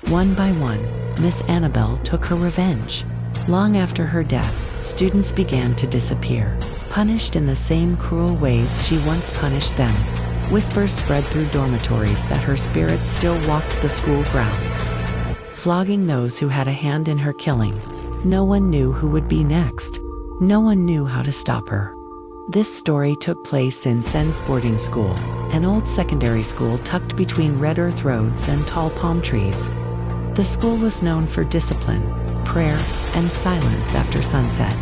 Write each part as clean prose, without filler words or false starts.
One by one, Miss Annabelle took her revenge. Long after her death, students began to disappear, punished in the same cruel ways she once punished them. Whispers spread through dormitories that her spirit still walked the school grounds, flogging those who had a hand in her killing. No one knew who would be next. No one knew how to stop her. This story took place in Sen's boarding school, an old secondary school tucked between red earth roads and tall palm trees. The school was known for discipline, prayer, and silence after sunset.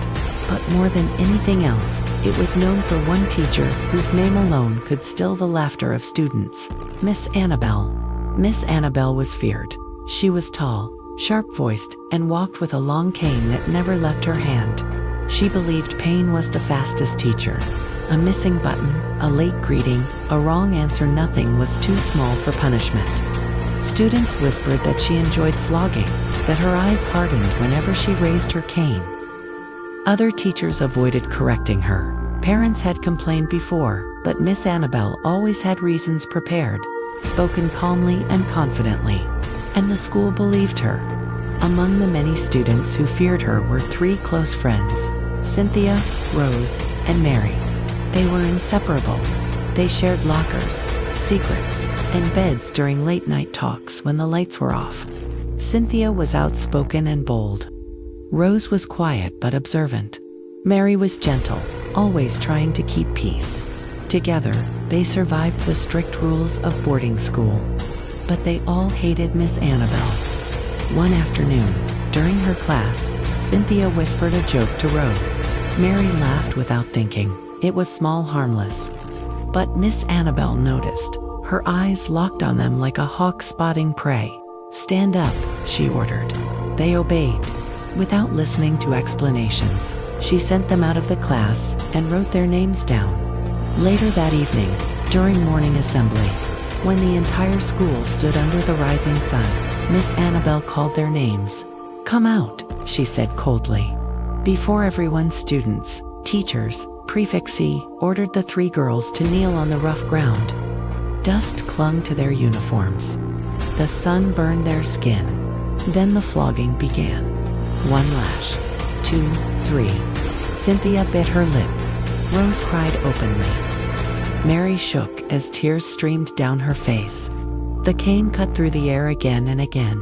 But more than anything else, it was known for one teacher whose name alone could still the laughter of students: Miss Annabelle. Miss Annabelle was feared. She was tall, sharp-voiced, and walked with a long cane that never left her hand. She believed pain was the fastest teacher. A missing button, a late greeting, a wrong answer, nothing was too small for punishment. Students whispered that she enjoyed flogging, that her eyes hardened whenever she raised her cane. Other teachers avoided correcting her. Parents had complained before, but Miss Annabelle always had reasons prepared, spoken calmly and confidently. And the school believed her. Among the many students who feared her were three close friends: Cynthia, Rose, and Mary. They were inseparable. They shared lockers, secrets, and beds during late-night talks when the lights were off. Cynthia was outspoken and bold. Rose was quiet but observant. Mary was gentle, always trying to keep peace. Together, they survived the strict rules of boarding school. But they all hated Miss Annabelle. One afternoon, during her class, Cynthia whispered a joke to Rose. Mary laughed without thinking. It was small, harmless. But Miss Annabelle noticed. Her eyes locked on them like a hawk spotting prey. "Stand up," she ordered. They obeyed. Without listening to explanations, she sent them out of the class and wrote their names down. Later that evening, during morning assembly, when the entire school stood under the rising sun, Miss Annabelle called their names. "Come out," she said coldly. Before everyone, students, teachers, prefects ordered the three girls to kneel on the rough ground. Dust clung to their uniforms. The sun burned their skin. Then the flogging began. 1 lash, 2, 3. Cynthia bit her lip. Rose cried openly. Mary shook as tears streamed down her face. The cane cut through the air again and again.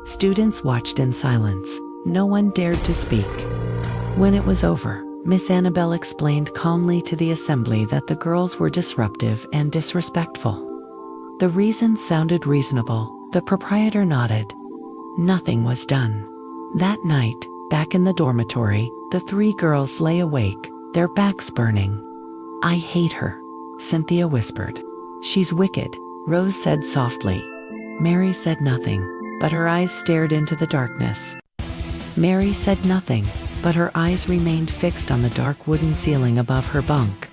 Students watched in silence. No one dared to speak. When it was over, Miss Annabelle explained calmly to the assembly that the girls were disruptive and disrespectful. The reason sounded reasonable. The proprietor nodded. Nothing was done. That night, back in the dormitory, the three girls lay awake, their backs burning. "I hate her," Cynthia whispered. "She's wicked," Rose said softly. Mary said nothing, but her eyes stared into the darkness. Mary said nothing, but her eyes remained fixed on the dark wooden ceiling above her bunk.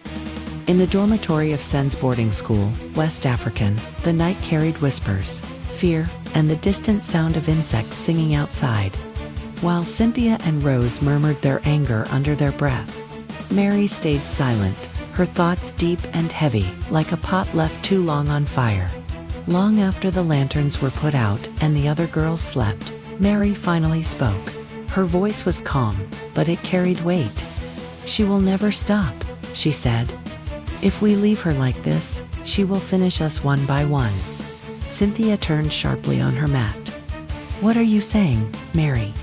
In the dormitory of Sen's boarding school, West African, the night carried whispers, fear, and the distant sound of insects singing outside. While Cynthia and Rose murmured their anger under their breath, Mary stayed silent, her thoughts deep and heavy, like a pot left too long on fire. Long after the lanterns were put out and the other girls slept, Mary finally spoke. Her voice was calm, but it carried weight. "She will never stop," she said. "If we leave her like this, she will finish us one by one." Cynthia turned sharply on her mat. "What are you saying, Mary?"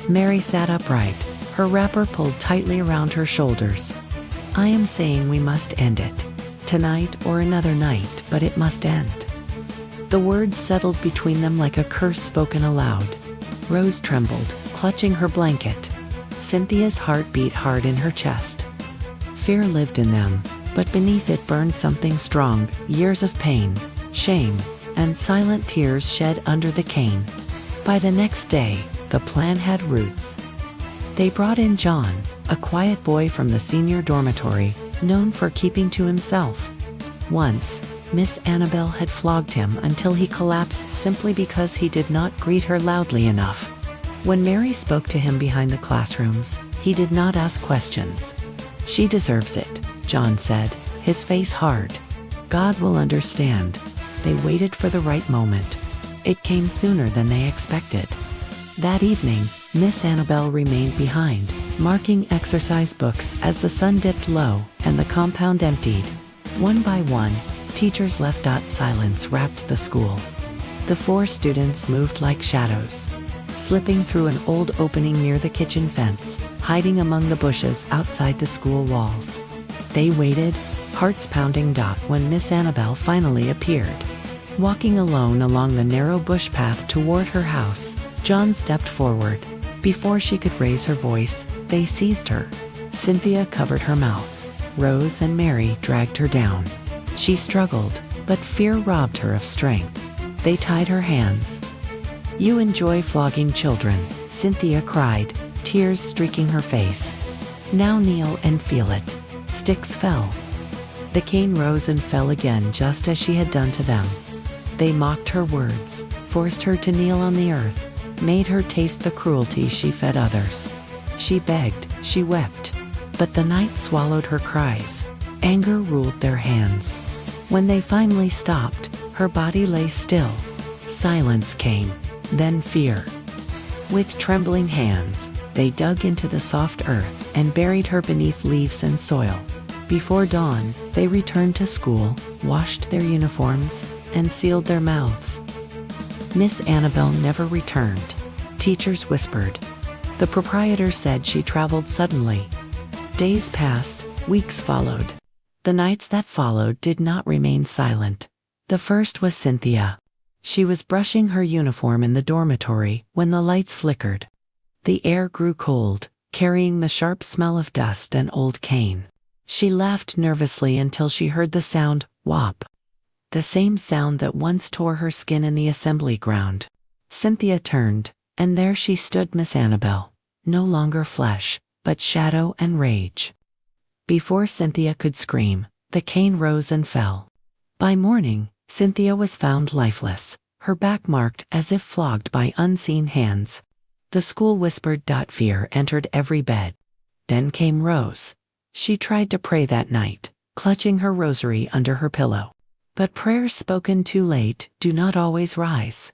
Mary sat upright, her wrapper pulled tightly around her shoulders. "I am saying we must end it. Tonight or another night, but it must end." The words settled between them like a curse spoken aloud. Rose trembled, clutching her blanket. Cynthia's heart beat hard in her chest. Fear lived in them, but beneath it burned something strong, years of pain, shame, and silent tears shed under the cane. By the next day, the plan had roots. They brought in John, a quiet boy from the senior dormitory, known for keeping to himself. Once, Miss Annabelle had flogged him until he collapsed simply because he did not greet her loudly enough. When Mary spoke to him behind the classrooms, he did not ask questions. "She deserves it," John said, his face hard. "God will understand." They waited for the right moment. It came sooner than they expected. That evening, Miss Annabelle remained behind, marking exercise books as the sun dipped low and the compound emptied. One by one, teachers left. Silence wrapped the school. The 4 students moved like shadows, slipping through an old opening near the kitchen fence, hiding among the bushes outside the school walls. They waited, hearts pounding. When Miss Annabelle finally appeared, walking alone along the narrow bush path toward her house, John stepped forward. Before she could raise her voice, they seized her. Cynthia covered her mouth. Rose and Mary dragged her down. She struggled, but fear robbed her of strength. They tied her hands. "You enjoy flogging children," Cynthia cried, tears streaking her face. "Now kneel and feel it." Sticks fell. The cane rose and fell again just as she had done to them. They mocked her words, forced her to kneel on the earth, made her taste the cruelty she fed others. She begged, she wept. But the night swallowed her cries. Anger ruled their hands. When they finally stopped, her body lay still. Silence came, then fear. With trembling hands, they dug into the soft earth and buried her beneath leaves and soil. Before dawn, they returned to school, washed their uniforms, and sealed their mouths. Miss Annabelle never returned. Teachers whispered. The proprietor said she traveled suddenly. Days passed, weeks followed. The nights that followed did not remain silent. The first was Cynthia. She was brushing her uniform in the dormitory when the lights flickered. The air grew cold, carrying the sharp smell of dust and old cane. She laughed nervously until she heard the sound, whop. The same sound that once tore her skin in the assembly ground. Cynthia turned, and there she stood, Miss Annabelle, no longer flesh, but shadow and rage. Before Cynthia could scream, the cane rose and fell. By morning, Cynthia was found lifeless, her back marked as if flogged by unseen hands. The school whispered. Fear entered every bed. Then came Rose. She tried to pray that night, clutching her rosary under her pillow. But prayers spoken too late do not always rise.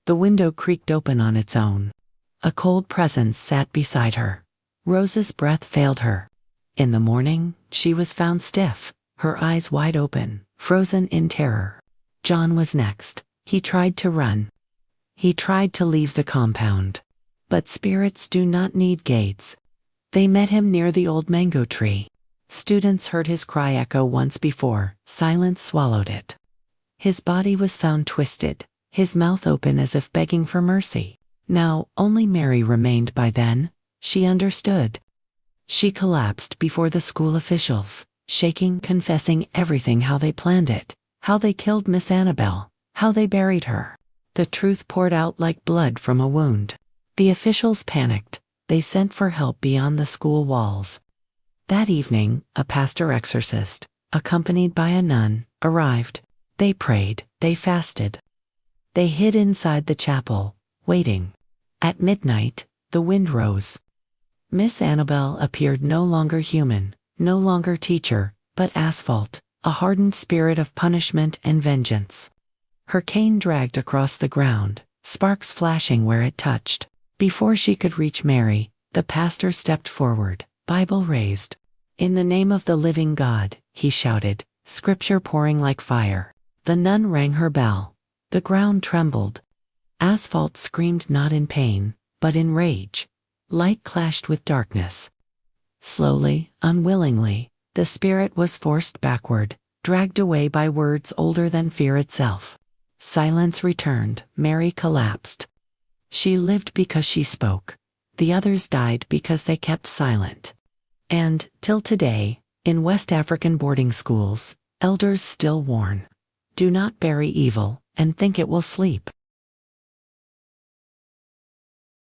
The window creaked open on its own. A cold presence sat beside her. Rose's breath failed her. In the morning, she was found stiff, her eyes wide open, frozen in terror. John was next. He tried to run. He tried to leave the compound. But spirits do not need gates. They met him near the old mango tree. Students heard his cry echo once before. Silence swallowed it. His body was found twisted, his mouth open as if begging for mercy. Now, only Mary remained. By then, she understood. She collapsed before the school officials, shaking, confessing everything, how they planned it, how they killed Miss Annabelle, how they buried her. The truth poured out like blood from a wound. The officials panicked. They sent for help beyond the school walls. That evening, a pastor exorcist, accompanied by a nun, arrived. They prayed, they fasted. They hid inside the chapel, waiting. At midnight, the wind rose. Miss Annabelle appeared no longer human, no longer teacher, but asphalt, a hardened spirit of punishment and vengeance. Her cane dragged across the ground, sparks flashing where it touched. Before she could reach Mary, the pastor stepped forward, Bible raised. "In the name of the living God," he shouted, scripture pouring like fire. The nun rang her bell. The ground trembled. Asphalt screamed not in pain, but in rage. Light clashed with darkness. Slowly, unwillingly, the spirit was forced backward, dragged away by words older than fear itself. Silence returned. Mary collapsed. She lived because she spoke. The others died because they kept silent. And, till today, in West African boarding schools, elders still warn. Do not bury evil, and think it will sleep.